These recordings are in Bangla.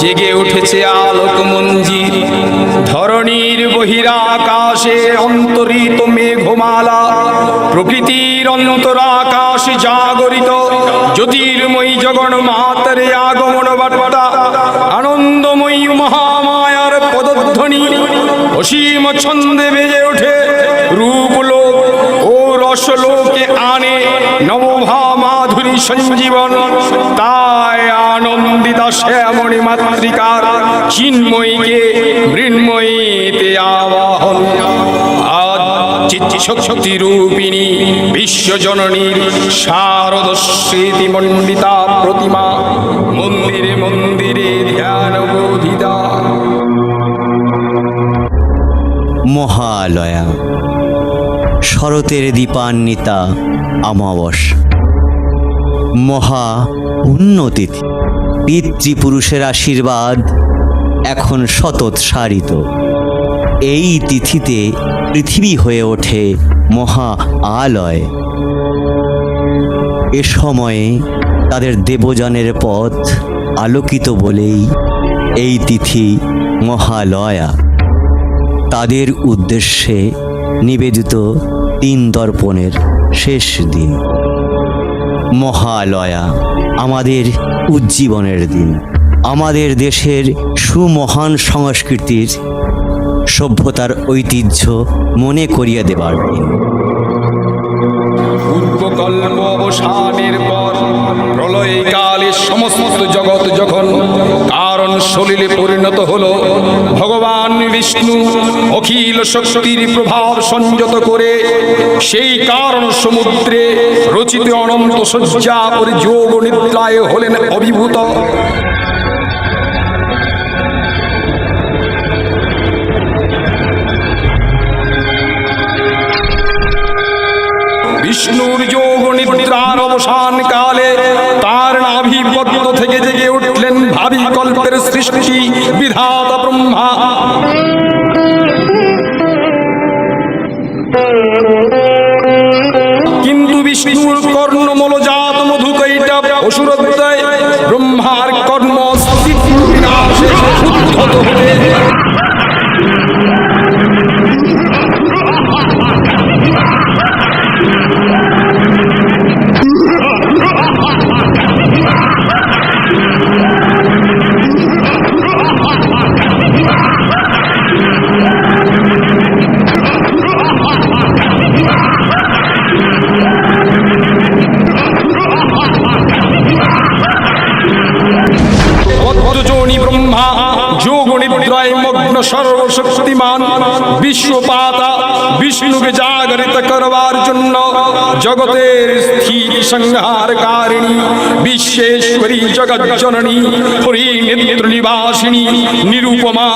জেগে উঠেছে আলোক মঞ্জির। ধরণীর বহিরাকাশে অন্তরিত মেঘমালা, প্রকৃতির অন্তরাকাশ জাগরিত জ্যোতির্ময়ী জগন্মাতার আগমন বার্তা, আনন্দময়ী মহামায়ার পদধ্বনি অসীম ছন্দে বেজে ওঠে। রূপলোক ও রসলোকে আনে নবভা মাধুরী সঞ্জীবন। তাই আনন্দিতা শ্যামণী মাতৃকার চিন্ময়ীকে মৃন্ময়ীতে আবাহন। আজ চিত্তশক্তি রূপিণী বিশ্বজননীর শারদ স্মৃতি মণ্ডিতা প্রতিমা মন্দিরে মন্দিরে ধ্যান বোধিতা। মহালয়া, শরতের দীপান্বিতা অমাবস্যা, মহা পুণ্যতিথি। পিতৃপুরুষের আশীর্বাদ এখন শতোৎসারিত। এই তিথিতে পৃথিবী হয়ে ওঠে মহা আলয়। এ সময়ে তাদের দেবযানের পথ আলোকিত বলেই এই তিথি মহালয়া। তাদের উদ্দেশ্যে নিবেদিত 3 দর্পণের শেষ দিন। মহালয়া আমাদের উজ্জীবনের দিন, আমাদের দেশের সুমহান সংস্কৃতির সভ্যতার ঐতিহ্য মনে করিয়ে দেবার দিন। পূর্বকল্প অবসানের পর প্রলয়কালে সমস্ত জগৎ যখন কারণ সলিলে পরিণত হলো, ভগবান বিষ্ণু অখিল শক্তির প্রভাব সংযত করে সেই কারণ সমুদ্রে রচিত অনন্ত শয্যা পরি যোগ নিদ্রায় হলেন অভিভূত। বিষ্ণুর যোগ নিদ্রার অবসান কালে তার নাভি পদ্ম থেকে জেগে উঠলেন ভাবি কল্পের সৃষ্টি বিধাতা ব্রহ্মা। কিন্তু বিষ্ণুর কর্ণমূলজাত মধুকৈটব অসুরোদয় ব্রহ্মার কর্ম বিনাশে উদ্ধত হতে সর্বশক্তিমান বিশ্বপাতা বিষ্ণুকে জাগরিত করবার জন্য জগতের স্থির সংহারকারিণী বিশ্বেশ্বরী জগৎ জননী হরিনেত্র নিবাসিনী নিরূপমা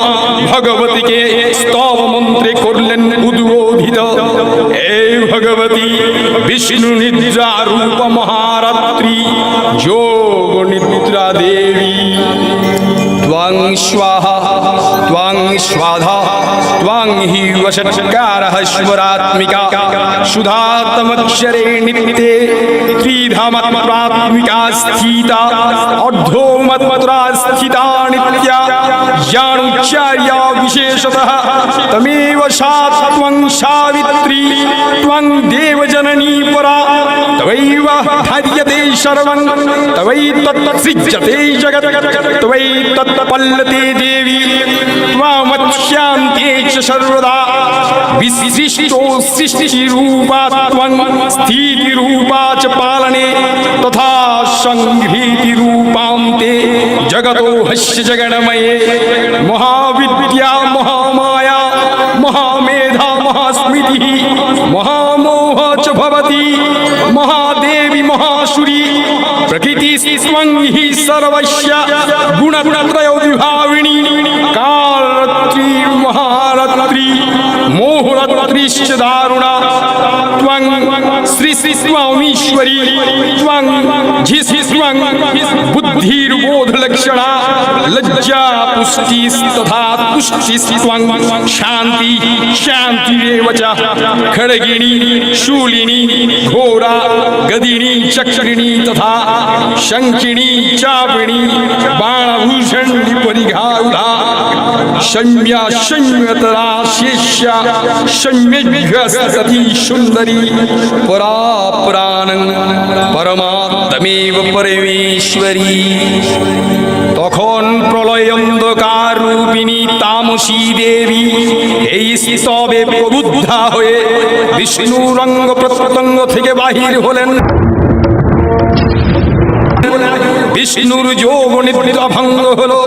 ভগবতীকে স্তব মন্ত্রে করলেন উদ্বোধিত। এই ভগবতী বিষ্ণু নিদ্রা রূপ মহারাত্রি যোগ নিদ্রা দেবী। ত্বং স্বাহা ত্বং স্বাধা ত্বং হি বষৎকারः স্বরাত্মিকা সুধাতমক্ষরে নিত্যে ত্রিধামাত্মাত্মিকা স্থিতা অর্ধমাত্রা স্থিতা নিত্যা জ্ঞানোচ্চার্যা বিশেষতঃ তমেব সা ত্বং সাবিত্রী ত্বং দেবজননী পরা তবৈব ধার্যতে সর্বং তবৈতৎসৃজ্যতে জগৎ তবৈতৎপল্লতে দেবী ত্বমৎস্যান্তে চ সর্বদা বিশিষ্টো সৃষ্টিরূপা ত্বং স্থিতিরূপা চ পালনে তথা সংহৃতিরূপান্তে জগতো হস্য জগন্ময়ে মহাবিদ্যা মহামায়া মহামেধা মহাস্মৃতি মহামোহ চ ভবতি মহাদেবী মহাসুরি প্রকৃতি স্বং হি সর্বস্য গুণত্রয় বিভাবিনী কালরাত্রি মহারাত্রি মোহরাত্রিশ্চ দারুণা ত্বং শ্রী শ্রী স্বামীশ্বরী ত্বং ঝি স্বং বুদ্ধির্বোধ লক্ষণা লজ্জা পুষ্টি তথা তুষ্টি স্বং শান্তি শান্তিরেব চ খড়গিনী শূলিনী ঘোরা গদিনী চক্রিणी तथा शंखिणी चापिणी बाणभूषण সৌম্যা সৌম্যতরা শিষ্যা সৌম্যসতী সুন্দরী পরা পুরাণং পরমাত্মেব পরমেশ্বরী। তখন প্রলয় অন্ধকার রূপিণী তামসী দেবী এই স্তবে প্রবুদ্ধা হয়ে বিষ্ণুর অঙ্গ প্রত্যঙ্গ থেকে বাহির হলেন। বিষ্ণুর যোগ নিদ্রা ভঙ্গ হলো।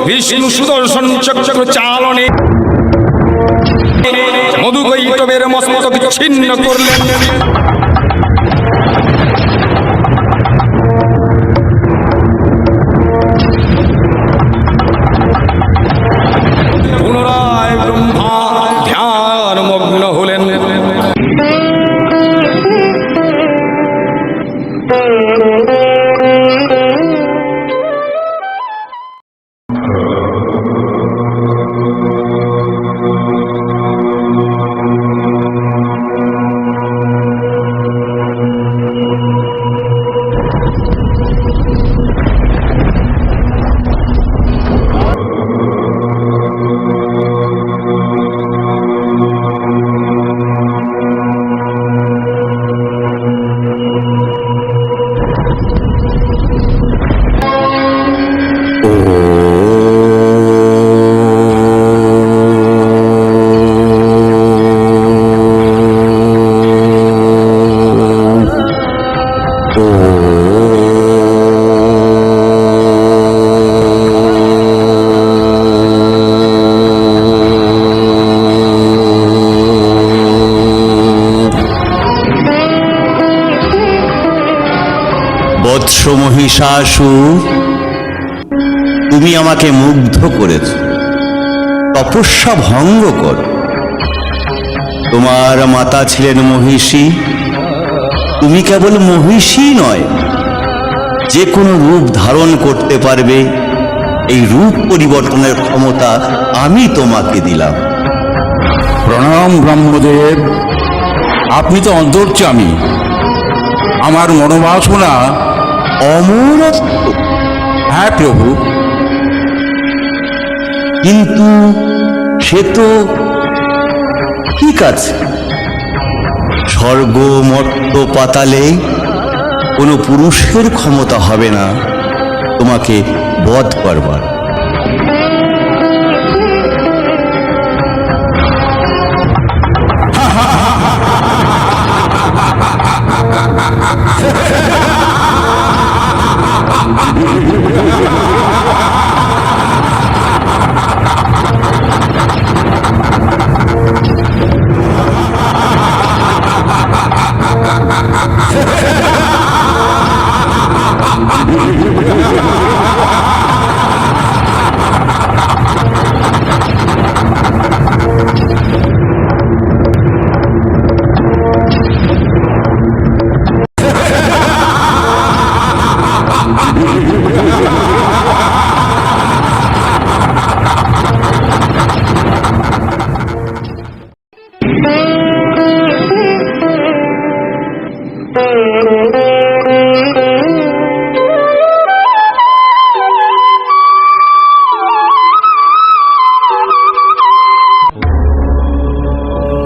বিষ্ণু সুদর্শন চক্র চালনে মধুকৈটবের মস্তক ছিন্ন করলেন। পুনরায় ব্রহ্মা ধ্যান মগ্ন হলেন। বৎস মহিষাসুর, তুমি আমাকে মুগ্ধ করেছ। তপস্যা ভঙ্গ কর। তোমার মাতা ছিলেন মহিষী। তুমি কেবল মহিষী নয়, যে কোনো রূপ ধারণ করতে পারবে। এই রূপ পরিবর্তনের ক্ষমতা আমি তোমাকে দিলাম। প্রণাম ব্রহ্মদেব, আপনি তো অন্তর্যামী। আমার মনোবাসনা অমরত্ব। হ্যাঁ প্রভু, কিন্তু সে তো ঠিক আছে। স্বর্গ মর্ত পাতালে কোনো পুরুষের ক্ষমতা হবে না তোমাকে বধ করবার।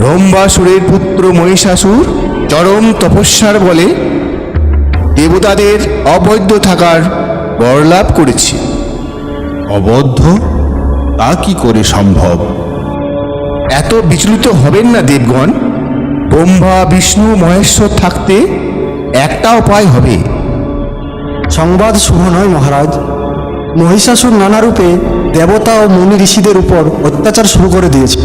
ব্রহ্মাসুরের পুত্র মহিষাসুর চরম তপস্যার বলে দেবতাদের অবৈধ থাকার বর লাভ করেছে। অবদ্ধ তা কি করে সম্ভব? এত বিচলিত হবেন না দেবগণ। ব্রহ্মা বিষ্ণু মহেশ্বর থাকতে একটা উপায় হবে। সংবাদ শুভ নয় মহারাজ। মহিষাসুর নানা রূপে দেবতা ও মুনি ঋষিদের উপর অত্যাচার শুরু করে দিয়েছে।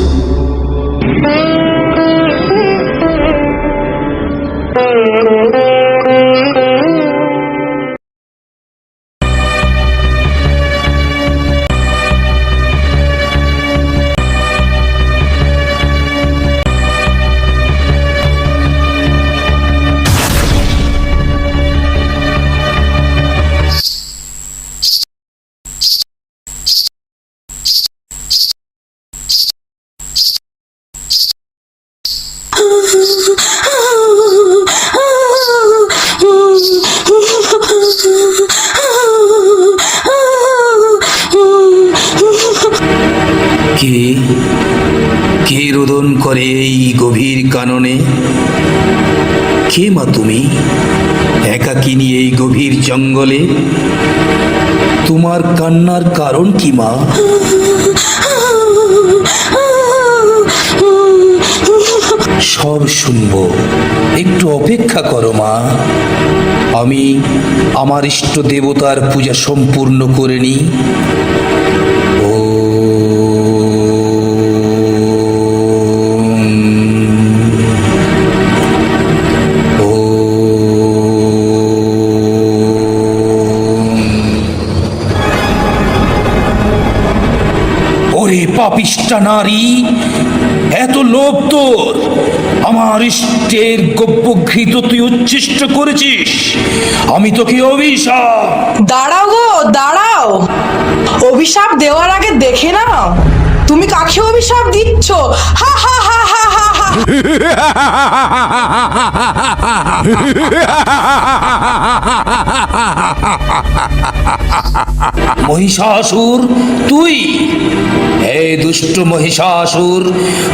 কে কে রোদন করে এই গভীর কাননে? কে মা তুমি, একাকিনী এই গভীর জঙ্গলে? তোমার কান্নার কারণ কি মা? সব শুনবো, একটু অপেক্ষা করো মা। আমি আমার ইষ্ট দেবতার পূজা সম্পূর্ণ করে নিই। ওরে পাপিষ্ঠা নারী, এত লোভ তোর! আমার ইষ্টের গব্যঘৃত তুই উচ্ছিষ্ট করেছিস। আমি তোকে অভিশাপ। দাঁড়াও গো, দাঁড়াও। অভিশাপ দেওয়ার আগে দেখে নাও তুমি কাকে অভিশাপ দিচ্ছ। হা হা হা হা হা হা। মহিষাসুর, তুই, হে দুষ্ট মহিষাসুর,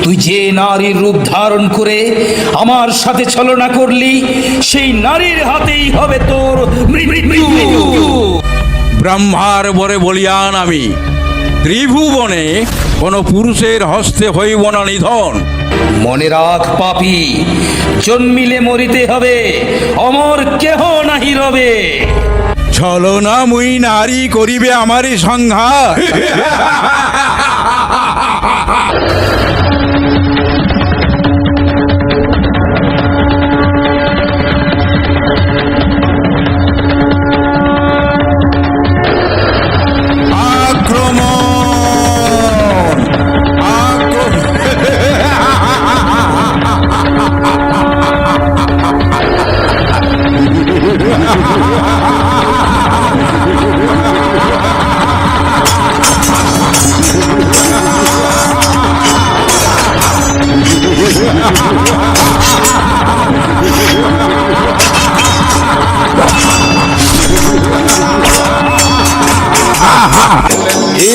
তুই যে নারীর রূপ ধারণ করে আমার সাথে ছলনা করলি, সেই নারীর হাতেই হবে তোর মৃত্যু। ব্রহ্মার বরে বলিয়ান আমি, ত্রিভুবনে কোন পুরুষের হস্তে হইব না নিধন। মনে রাখ পাপী, জন্মিলে মরিতে হবে, অমর কেহ নাহি রবে। ছলনা মুই নারী করিবে আমারই সংহার।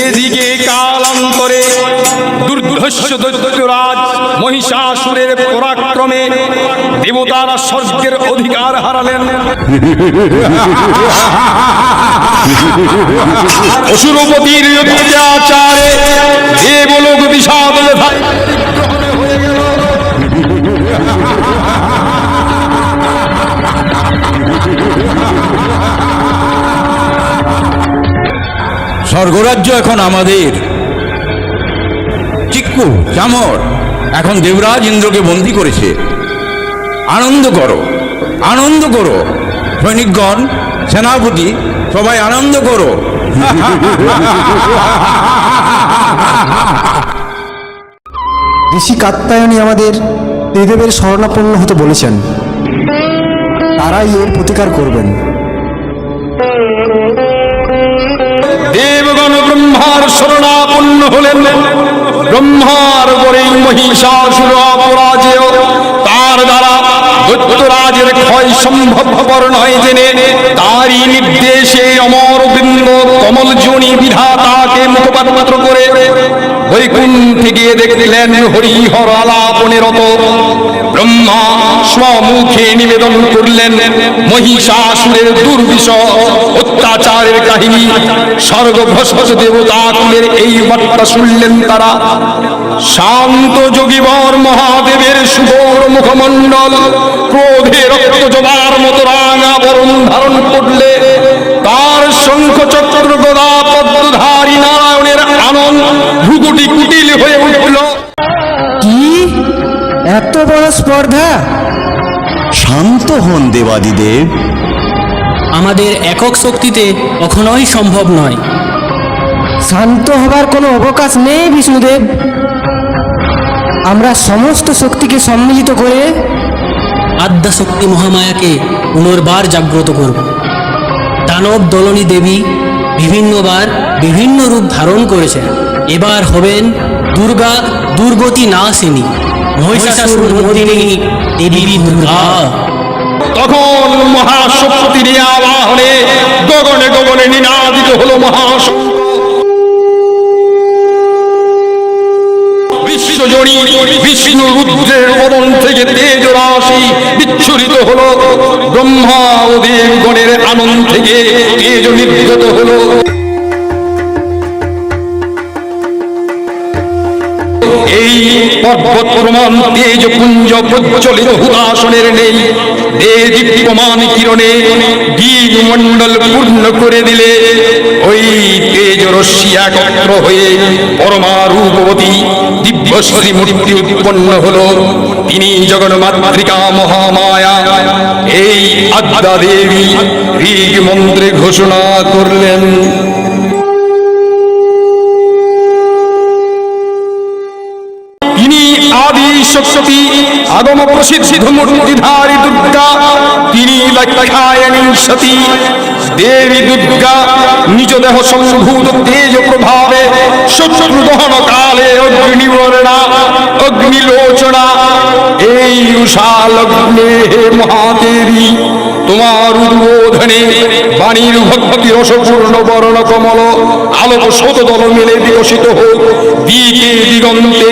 এদিকে কালান্তরে দুর্ধর্ষ দৈত্যরাজ মহিষাসুরের পরাক্রমে দেবতারা স্বর্গের অধিকার হারালেন। অসুরপতির অত্যাচারে দেবলোক বিষাদ ব্যথায় হয়ে গেল। স্বর্গরাজ্য এখন আমাদের। চিক্কু চামর এখন দেবরাজ ইন্দ্রকে বন্দী করেছে। আনন্দ করো, আনন্দ করো সৈনিকগণ, সেনাপতি, সবাই আনন্দ করো। ঋষি কাত্যায়নী আমাদের দেবদেবের শরণাপন্ন হতে বলেছেন, তারাই এর প্রতিকার করবেন। দেবগণ ব্রহ্মার শরণাপন্ন হলেন। ব্রহ্মার পরে মহিষাসুর অপরাজেয়, তার দ্বারা দৈত্যরাজের ক্ষয় সম্ভবপর নয় জেনে তারই নির্দেশে অমর বৃন্দ কমলজনী বিধাতাকে মুখপাত্র করে বৈকুণ্ঠে গিয়ে দেখলেন হরিহর আলাপনে রত। ব্রহ্মা স্বমুখে নিবেদন করলেন মহিষাসুরের দুর্বিষহ অত্যাচারের কাহিনী। স্বর্গভস্ম দেবতা কুলের এই বার্তা শুনলেন তারা। শান্ত যোগীবর মহাদেবের সুবর মুখমণ্ডল ক্রোধে রক্ত জবার মতো রাঙা বরণ ধারণ করলে তার শঙ্খ চক্র গদা পদ্মধারী নারায়ণের আনন্দ ভ্রুকুটি কুটিল হয়ে উঠল। কি এত বড় স্পর্ধা! শান্ত হন দেবাদিদেব। আমাদের একক শক্তিতে কখনোই সম্ভব নয়। শান্ত হবার কোনো অবকাশ নেই বিষ্ণুদেব। আমরা সমস্ত শক্তিকে সম্মিলিত করে আদ্যাশক্তি মহামায়াকে পুনর্বার জাগ্রত করব। দানব দলনী দেবী বিভিন্নবার বিভিন্ন রূপ ধারণ করেছেন। এবার হবেন দুর্গা দুর্গতি নাশিনী, মহিষাসুর মর্দিনী দেবী দুর্গা। তখন মহাশক্তির আবাহনে গগনে গগনে নিনাদিত হলো মহাশঙ্খ। বিশ্বজনী বিষ্ণু রুদ্রের বদন থেকে তেজ রাশি বিচ্ছুরিত হলো, ব্রহ্মা ও দেবগণের আনন্দ থেকে তেজ নির্গত হলো। এই পর্বত প্রমাণ তেজ পুঞ্জ প্রজ্বলিত হুতাসনের নেই, দীপ্যমান কিরণে দ্বীপমণ্ডল পূর্ণ করে দিলে ওই তেজ রশ্মি একত্র হয়ে পরমারূপবতী দিব্যশ্রী মূর্তি উৎপন্ন হলো। তিনি জগন্মাতৃকা মহামায়া। এই আদ্যা দেবী ঋগ মন্ত্রে ঘোষণা করলেন, তিনি আদি শক্তি আগম প্রসিদ্ধ মূর্তিধারী দুর্গা, তিনি লক্ষায়নী সতী দেবী দুর্গা। নিজ দেহ সম্ভূত তেজ প্রভাবে শত্রু দহন কালে অগ্নিবর্ণা অগ্নিলোচনা। এই উষা লগ্নে হে মহাদেবী, তোমার উদ্বোধনে বাণীর ভক্তি রসপূর্ণ বর্ণ কমল আলোক শত দল মিলে বিকশিত হোক দিকে দিগন্তে।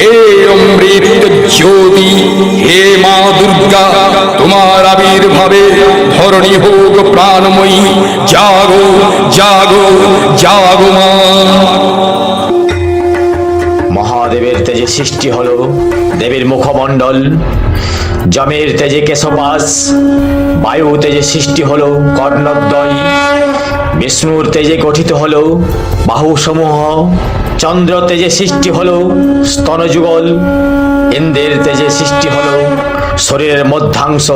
হে অমৃত জ্যোতি, হে মা দুর্গা, তোমার আবির্ভাবে ধরণী হোক প্রাণময়ী। জাগো জাগো জাগো মা। মহাদেবের তেজে সৃষ্টি হলো দেবীর মুখমণ্ডল, যমের তেজে কেশপাশ, বায়ু তেজে সৃষ্টি হলো কর্ণদ্বয়, বিষ্ণুর তেজে গঠিত হলো বাহুসমূহ, চন্দ্র তেজে সৃষ্টি হলো স্তনযুগল, ইন্দ্রের তেজে সৃষ্টি হলো শরীরের মধ্যাংশ,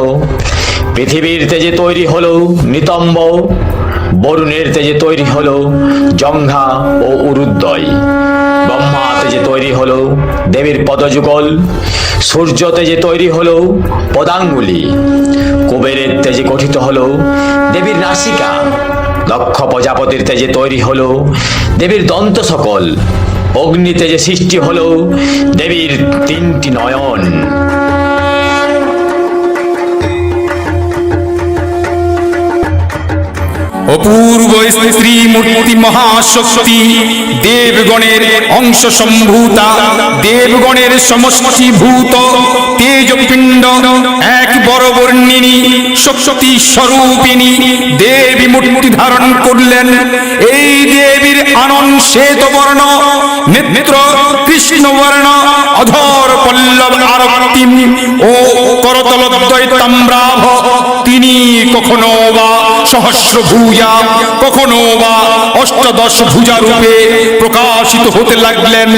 পৃথিবীর তেজে তৈরি হলো নিতম্ব, বরুণের তেজে তৈরি হলো জঙ্ঘা ও উরুদ্বয়, ব্রহ্মা তেজে তৈরি হলো দেবীর পদযুগল, সূর্য তেজে তৈরি হলো পদাঙ্গুলি, কুবেরের তেজে গঠিত হলো দেবীর নাসিকা, দক্ষ প্রজাপতির তেজে তৈরি হলো দেবীর দন্ত সকল, অগ্নি তেজে সৃষ্টি হলো দেবীর 3টি নয়ন। অপূর্ব স্ত্রী মূর্তি মহাশক্তি, দেবগণের অংশ সম্ভূতা, দেবগণের সমষ্টিভূত তেজপিণ্ড, এক বরবর্ণিনী শক্তি স্বরূপিণী দেবী মূর্তি ধারণ করলেন। এই দেবীর আনন শ্বেত বর্ণ, নেত্র কৃষ্ণবর্ণ, অধর পল্লব আরক্তিম ও করতলদ্বয় তাম্রাভ। তিনি কখনো বা সহস্র ভুজা, কখনো বা অষ্টদশ ভুজা রূপে প্রকাশিত হতে লাগলেন।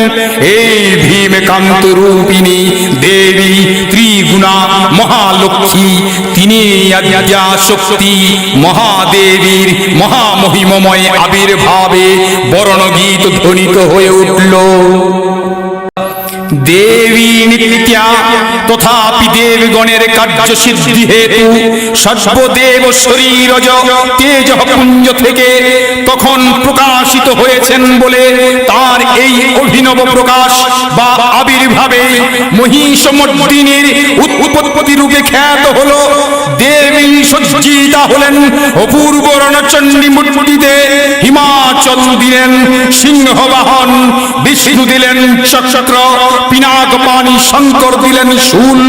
এই ভীমকান্ত রূপিণী দেবী ত্রিগুণা মহালক্ষ্মী, তিনি আদ্যা শক্তি মহাদেবীর মহামহিমময় আবির্ভাবে বর্ণগীত ধ্বনিত হয়ে উঠল। দেবী নিত্যা, তথাপি দেবগণের কার্য সিদ্ধি হেতু সর্বদেব শরীরজ তেজ পুঞ্জ থেকে তখন প্রকাশিত হয়েছেন বলে তার এই অভিনব প্রকাশ বা আবির্ভাবে মহিষমর্দিনীর উৎপত্তি রূপে খ্যাত হল। দেবী সজ্জিতা হলেন অপূর্ব রণচণ্ডী মূর্তিতে, হিমাচল দিলেন সিংহবাহন, বিষ্ণু দিলেন চক্র, পিনাক পানি শঙ্কর দিলেন শূল,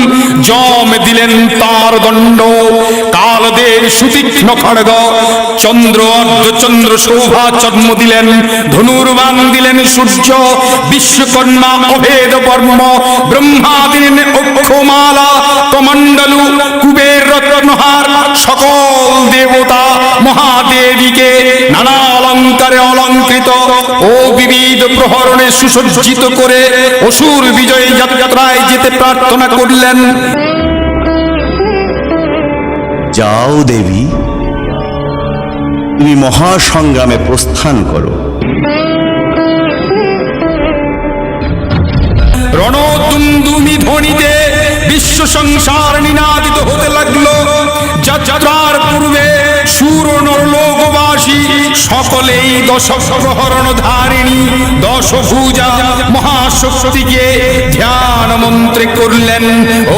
যম দিলেন তার দণ্ড, কালদেব সুতীক্ষ্ণ খড়গ, চন্দ্র অর্ধচন্দ্র শোভা চন্দ্র দিলেন, ধনুর্বাণ দিলেন সূর্য, বিশ্বকর্মা অভেদ বর্ম, ব্রহ্মা দিলেন অক্ষমালা কমণ্ডলু, কুবের রত্নহার, সকল দেবতা মহাদেবীকে নানা অলঙ্কারে অলঙ্কৃত ও বিবিধ প্রহরণে সুসজ্জিত করে অসুর বিজয়ী যাত্রায় যেতে প্রার্থনা করলেন। যাও দেবী, তুমি মহাসংগ্রামে প্রস্থান করো। রণদুন্দুমি ধ্বনিতে বিশ্ব সংসার নিনাদিত হতে লাগলো। যাত্রার পূর্বে সুর নরলোকবাসী সকলেই দশগ্রহরণ ধারিণী দশভুজা মহাশক্তিকে ধ্যান মন্ত্রে করলেন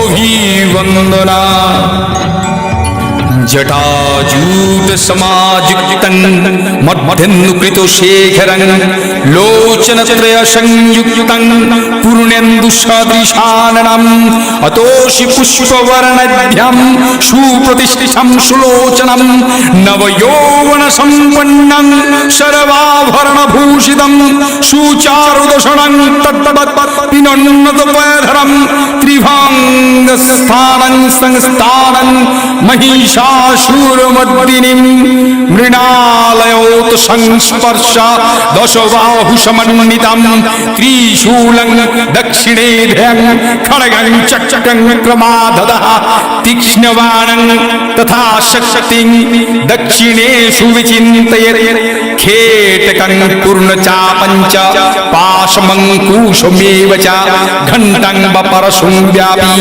অভিবন্দনা। जटाजूट समायुक्तं मध्यन्नुकृत शेखरं लोचनत्रय संयुक्तं पूर्ण পূর্ণেন্দু সদৃশাননম অতোষি পুষ্পবর্ণাঢ্যম সুপ্রতিষ্ঠিতম সুলোচনম নবযৌবন সম্পন্নং সর্বাভরণভূষিতম সুচারুদশনং তদ্বৎ পিনন্নত পয়ধরম ত্রিভঙ্গস্থানং সংস্থানং মহিষাসুরমর্দিনীম মৃণালয়োত সংস্পর্শ দশবাহু সমন্বিতম ত্রিশূলং দক্ষিণে ধ্যাং খড়গং চক্রং ক্রমাদদঃ তীক্ষ্ণবাণং তথা শক্তিং দক্ষিণেষু বিচিন্তয়েৎ खेटकं पूर्णचापञ्च पाशमङ्कुशमेव च घण्टं वपरशुं व्यापी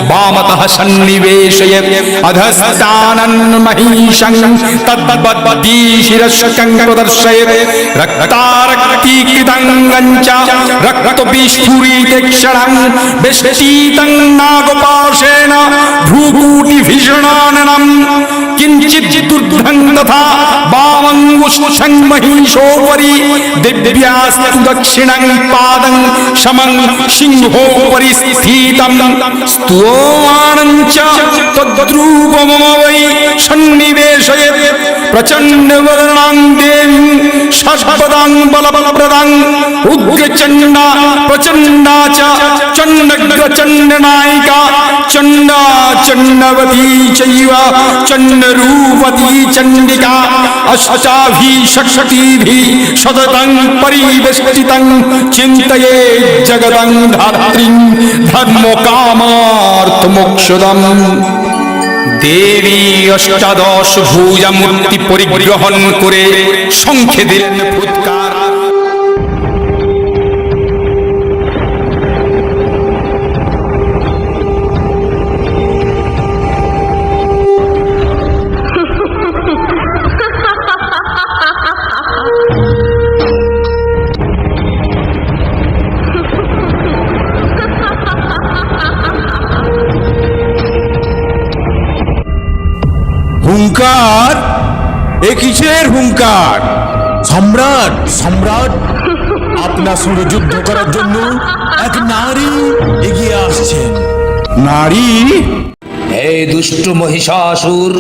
वामतः सन्निवेशयत् अधस्तानं महिषं तद्वद्दीशिरस्कं प्रदर्शयत् रक्तारक्तीकृतं च रक्तविस्फुरितक्षणं वेष्टितं नागपाशेन भ्रूकूटिभीषणाननं किञ्चिदूर्ध्वं तथा वामङ्गुष्ठं महिषोपरि दिव्यास्तु दक्षिणं पादं समं सिंहोपरि स्थितं स्तुवानं च तद्रूपमम वै सन्निवेशयत् प्रचण्डवदनां देवीं सर्वदां बलप्रदां उग्रचण्डा प्रचण्डा च चण्डग्रचण्डनायिका चण्डा चण्डवती चैव चण्डरूपती चण्डिका अष्टाभिः षट्शतीभिः सततं परिवेष्टितं चिन्तये जगदं धात्रीं धर्मकामार्थमोक्षदम् দেবী অষ্টাদশ ভুজা মূর্তি পরিগ্রহণ করে শঙ্খে দিলেন ফুৎকার। হুঙ্কার, এ কিসের হুঙ্কার? সম্রাট, সম্রাট, আপনার সঙ্গে যুদ্ধ করার জন্য এক নারী এগিয়ে আসছেন। নারী? হে দুষ্ট মহিষাসুর,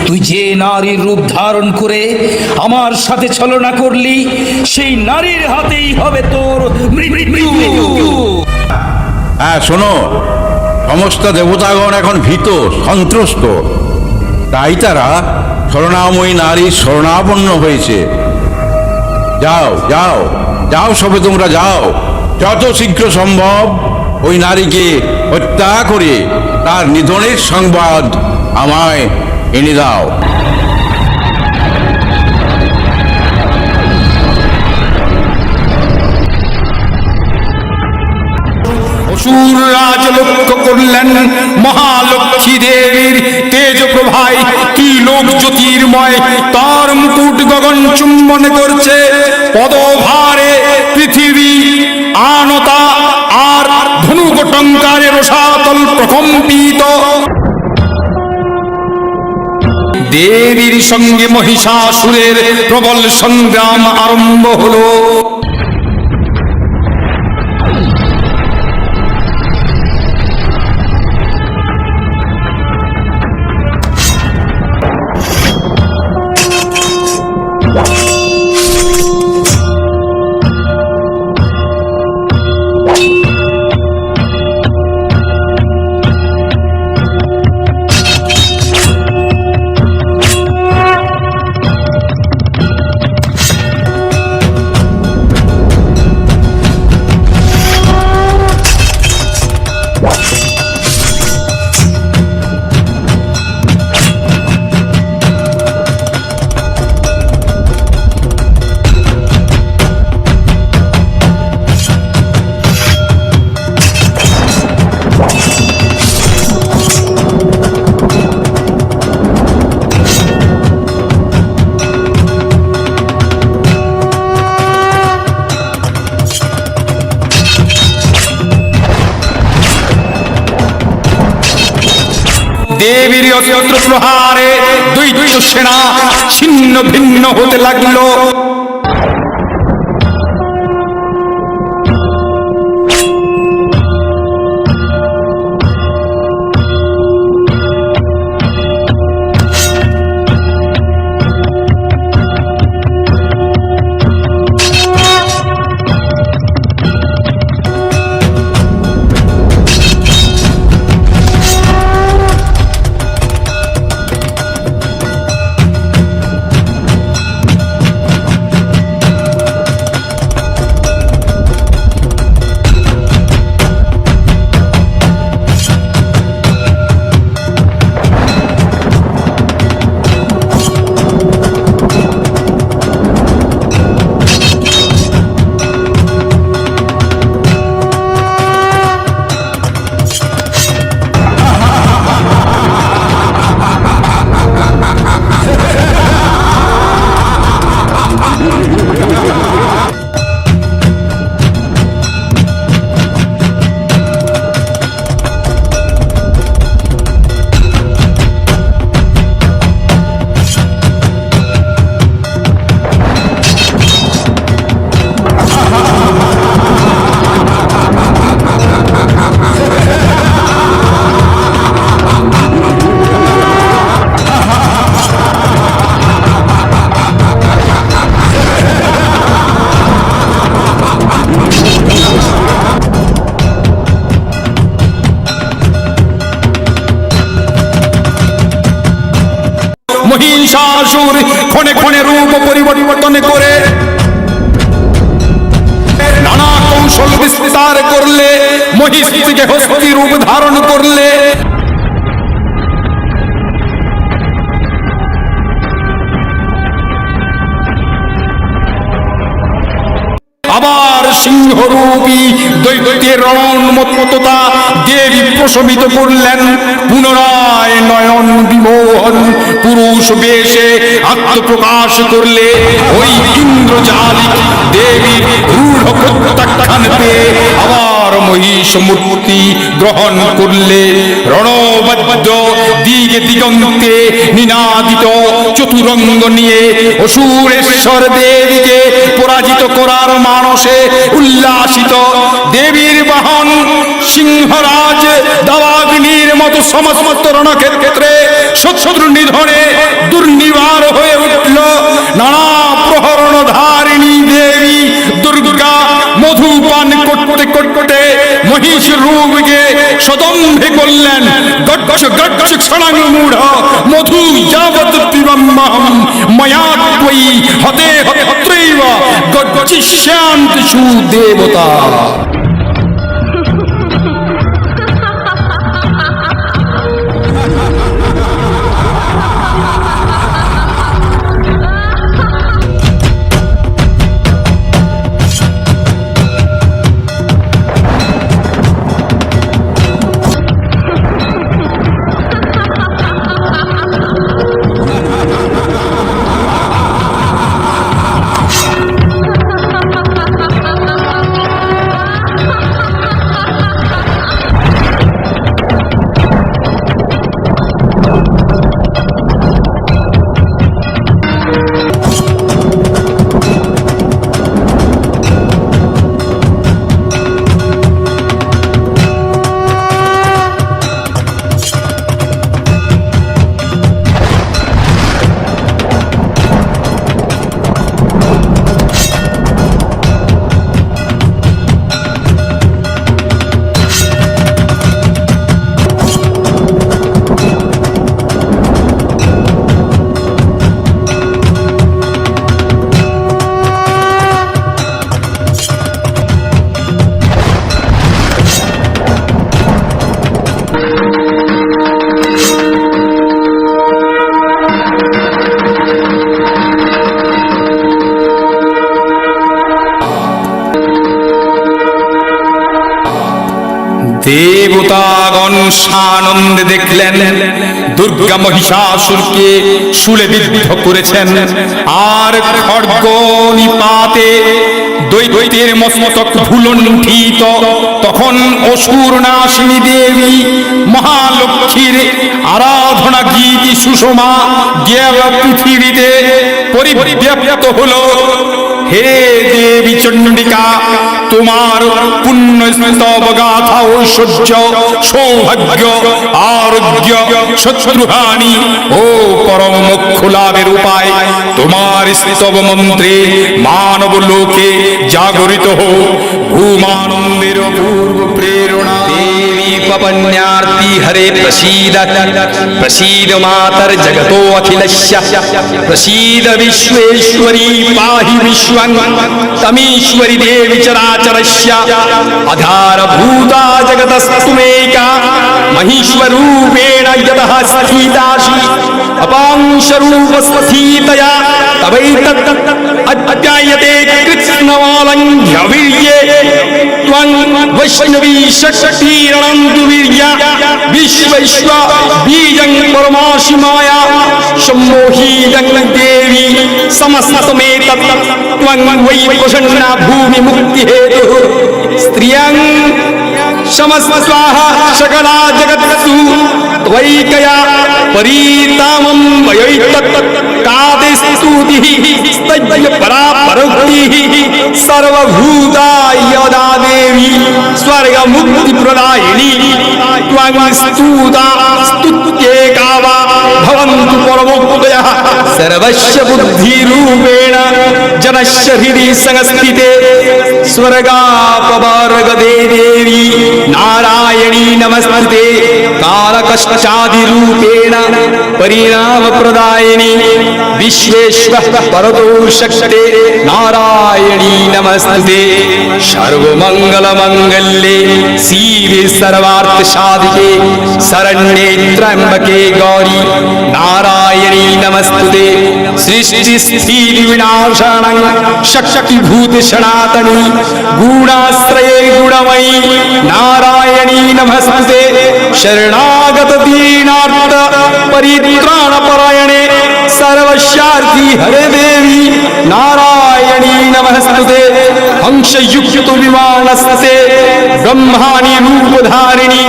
তুই যে নারীর রূপ ধারণ করে আমার সাথে ছলনা করলি, সেই নারীর হাতেই হবে তোর মৃত্যু। হ্যাঁ, শোনো, সমস্ত দেবতাগণ এখন ভীত সন্ত্রস্ত, তাই তারা স্বর্ণাময়ী নারীর শরণাপন্ন হয়েছে। যাও যাও যাও, সবে তোমরা যাও, যত শীঘ্র সম্ভব ওই নারীকে হত্যা করে তার নিধনের সংবাদ আমায় এনে দাও। অসুররাজ লক্ষ্য করলেন মহালক্ষ্মী দেবীর তেজ প্রভায় কি লোক জ্যোতির্ময়, তার মুকুট গগন চুম্বন করছে, পদভারে পৃথিবী আনতা আর ধনুকটঙ্কারে রসাতল প্রকম্পিত। দেবীর সঙ্গে মহিষাসুরের প্রবল সংগ্রাম আরম্ভ হলো। দেবীর অস্ত্র প্রহারে দৈত্য সেনা ছিন্ন ভিন্ন হতে লাগলো। মহিষাসুর ক্ষণে ক্ষণে রূপ পরিবর্তন করে নানা কৌশল বিস্তার করলে, মহিষ থেকে হস্তি রূপ ধারণ করলে। আবার সিংহরূপী দৈত্যের রণোন্মত্ততা দেবী প্রশমিত করলেন। পুনরায় নয়ন বিমোহন পুরুষ বেশে আত্মপ্রকাশ করলে ওই ইন্দ্রজালিক দেবীর রূঢ় প্রত্যাখ্যান পেয়ে আবার মহিষ মূর্তি গ্রহণ করলে। রণবদ্ধ দিগে দিগন্তে নিনাদিত চতুরঙ্গ নিয়ে অসুরেশ্বর দেবীকে পরাজিত করার মানসে উল্লাসিত দেবীর বাহন সিংহরাজ দাবাগ্নির মতো সমস্ত রণক্ষেত্রে শত্রু নিধনে দুর্নিবার হয়ে উঠল। নানা প্রহরণধারিণী দেবী দুর্গা মধুপান করতে করতে মহিষ রূপকে সদম্ভে করলেন। গচ্ছ গচ্ছ ছড়াং মূঢ় মধু যাবৎ পিবম্মহম ময়া ত্বয়ি হতে হত্রৈব গচ্ছিষ্যান্তি সুদেবতা। দেবতাগণ সানন্দে দেখলেন দুর্গা মহিষাসুরকে শূলে বিদ্ধ করেছেন। আর খড়গ নিপাতে দৈত্যের মস্তক ভুলণ্ঠিত। তখন অসুর নাশিনী দেবী মহালক্ষ্মীর আরাধনা গীত সুষমা দেব পৃথিবীতে পরিব্যাপ্ত হলো। হে দেবী চণ্ডিকা, তোমার পুণ্য স্তব গাথা ঐশ্বর্য সৌভাগ্য আরোগ্য শত্রুহানি ও পরম মোক্ষ লাভের উপায় তোমার স্তব মন্ত্রে মানব লোকে জাগরিত হোক। ভূমানন্দের পূর্ব প্রেরণা দেবী পবন্যার্তি হরে প্রসীদ প্রসীদ মাতর জগতো অখিলস্য প্রসীদ বিশ্বেশ্বরী পাহি বিশ্বং তমীশ্বরী দেবী চরাচরস্য আধারভূতা জগতস্তুমেকা মহীশ্বরূপেণ যতঃ স্থিতাসি অপাংশরূপস্থিতয়া তবৈতৎ অধ্যায়তে কৃষ্ণমালঙ্ঘ্যবীর্যে ত্বং বৈষ্ণবী শক্তিরণন্তু বীর্যা বিশ্বৈশ্ব বীজং পরমাশি মায়া সম্মোহিজং দেবী সমস্তমেতৎ ত্বং वै प्रसन्ना भूमि मुक्ति हेतु स्त्रियं समस्वाहा सकला जगत्सु त्वैकया परीतामं वयैतत् कादिस्तुतिः स्तज्य परा परोक्तिः सर्वभूता यदा देवी स्वर्ग मुक्ति प्रदायिनी त्वं स्तुता स्तुत्येका वा भवन्तु परमोक्तयः सर्वस्य बुद्धिरूपेण जनस्य हृदि संस्थिते स्वर्गापवर्गदे देवी नारायणी नमस्ते कालकश्चादिरूपेण परिणामप्रदायिनी विश्वेश्वर परतो शक्ते नारायणी नमस्ते सर्वमङ्गलमङ्गल्ये शिवे सर्वार्थसाधिके शरण्ये त्र्यम्बके गौरी नारायणी नमस्ते सृष्टिस्थितिविनाशानं शक्तिभूत सनातनी गुणाश्रये गुणमयी नारायणी नमस्ते शरणागत दीनार्थ परित्राणपरायणे सर्वस्यार्थी हरे देवी नारायणी नमस्ते हंसयुक्त विमानस्ते ब्रह्माणि रूपधारिणी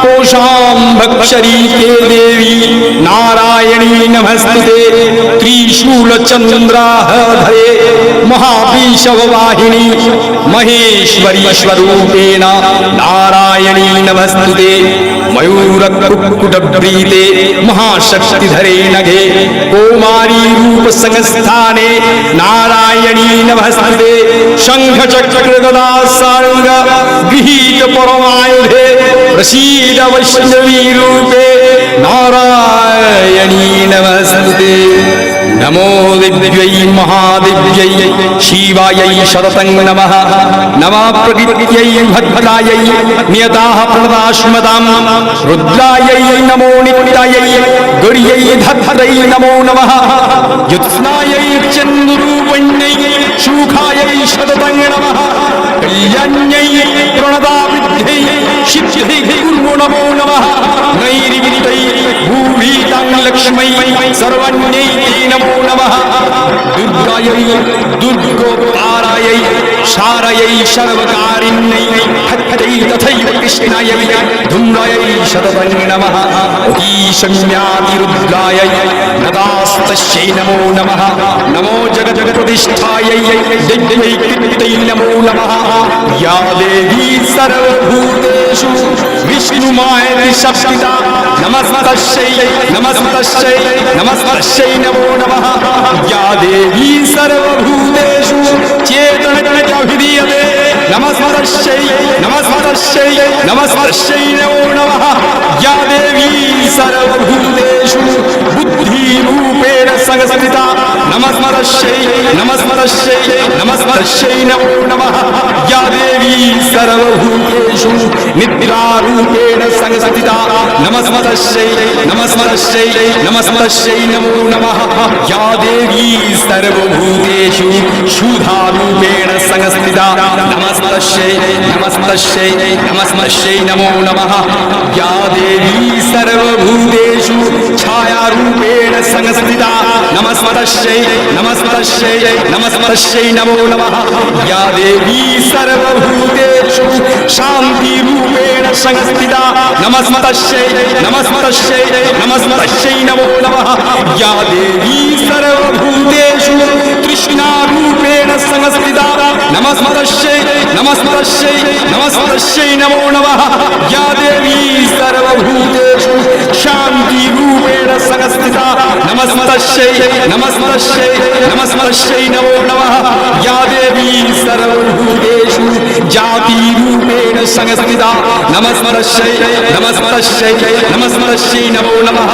कोशाम्भक्षरी के देवी नारायणी नमस्ते त्रिशूलचन्द्राधरे महाविषववाहिनी महेश्वरी स्वरूपेण नारायणी नमस्ते मयूरकुक्कुटप्रीते महाशक्तिधरे नगे कौमारी रूप संस्थाने नारायणी नमस्ते शंख चक्र गदा सारंग गृहीत परमायुधे प्रसीद वैष्णवी रूपे नारायणी नमस्ते नमो दिव्यै महादिव्यै शिवायै शरतं नमः नमः प्रकृत्यै भद्रायै नियताः प्रणदाश्मतां रुद्रायै नमो नित्यायै गौर्यै धत्रै नमो नमः युत्स्नायै चन्द्रूपण्यै सुखायै शरतं नमः कल्याण्यै प्रणदाविद्यै सिद्ध्यै गुरुर्वो नमो नमः नैर्वित्यै भूभीतां लक्ष्मै सर्वण्यै नमो नमः दुर्गायै दुर्गोपारायै शारयै सर्वकारिण्यै हत्यै तथैव कृष्णायै धूम्रायै शततं नमः ईशम्यातिरुद्रायै नदास्तस्यै नमो नमः नमो जगत्प्रतिष्ठायै दिव्यै कृत्यै नमो नमः या देवी सर्वभूतेषु विष्णुमायति शक्तिता नमस्तस्यै नमस्तस्यै नमस्तस्यै नमो नमः या देवी सर्वभूतेषु चेतनजभिधीयते नमस्तस्यै नमस्तस्यै नमस्तस्यै नमो नमः या देवी सर्वभूतेषु बुद्धिरूपेण संस्थिता नमस्तस्यै नमस्तस्यै नमस्तस्यै नमो नमः या देवी सर्वभूतेषु निद्रारूपेण संस्थिता नमस्तस्यै नमस्तस्यै नमस्तस्यै नमो नमः या देवी सर्वभूतेषु क्षुधारूपेण संस्थिता नमस्तस्यै नमस्तस्यै नमस्तस्यै नमो नमः या देवी सर्वभूतेषु छायारूपेण संस्थिता नमस्तस्यै नमस्तस्यै नमस्तस्यै नमो नमः या देवी सर्वभूतेषु शान्तिरूपेण संस्थिता नमस्तस्यै नमस्तस्यै नमस्तस्यै नमो नमः या देवी सर्वभूतेषु तृष्णारूपेण संस्थिता नमस्तस्यै नमस्तस्यै नमस्तस्यै नमो नमः या देवी सर्वभूतेषु शान्तिरूपेण संस्थिता नमस्तस्यै नमस्तस्यै नमस्तस्यै नमो नमः या देवी सर्वभूतेषु जातिरूपेण संस्थिता नमस्तस्यै नमस्तस्यै नमस्तस्यै नमो नमः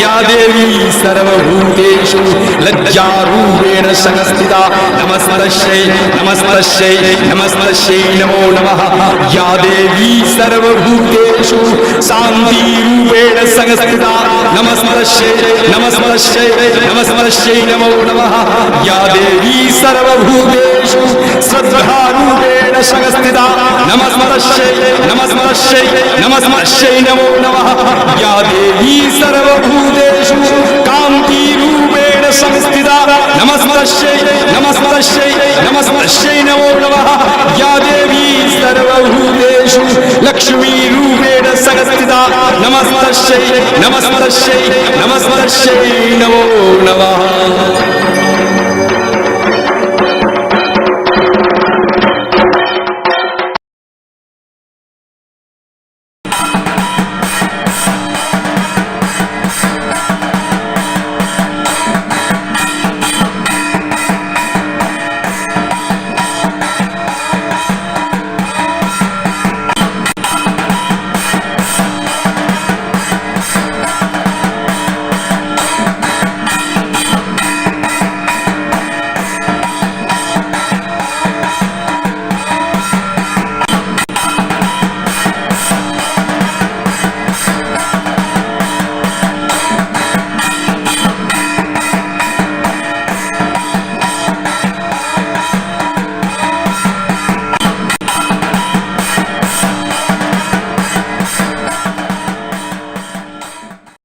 या देवी सर्वभूतेषु लज्जारूपेण संस्थिता नमस्तस्यै नमस्तस्यै नमस्तस्यै नमो नमः या देवी सर्वभूतेषु शान्तिरूपेण संस्थिता नमस्तस्यै नमस्तस्यै नमस्तस्यै नमो नमः या देवी सर्वभूतेषु श्रद्धारूपेण संस्थिता नमस्तस्यै नमस्तस्यै नमस्तस्यै नमो नमः या देवी सर्वभूतेषु कान्तिरूपेण संस्थिता नमस्तस्यै नमस्तस्यै नमस्तस्यै नमो नमः या देवी सर्वभूतेषु लक्ष्मीरूपेण संस्थिता नमस्तस्यै नमस्तस्यै नमस्तस्यै नमो नमः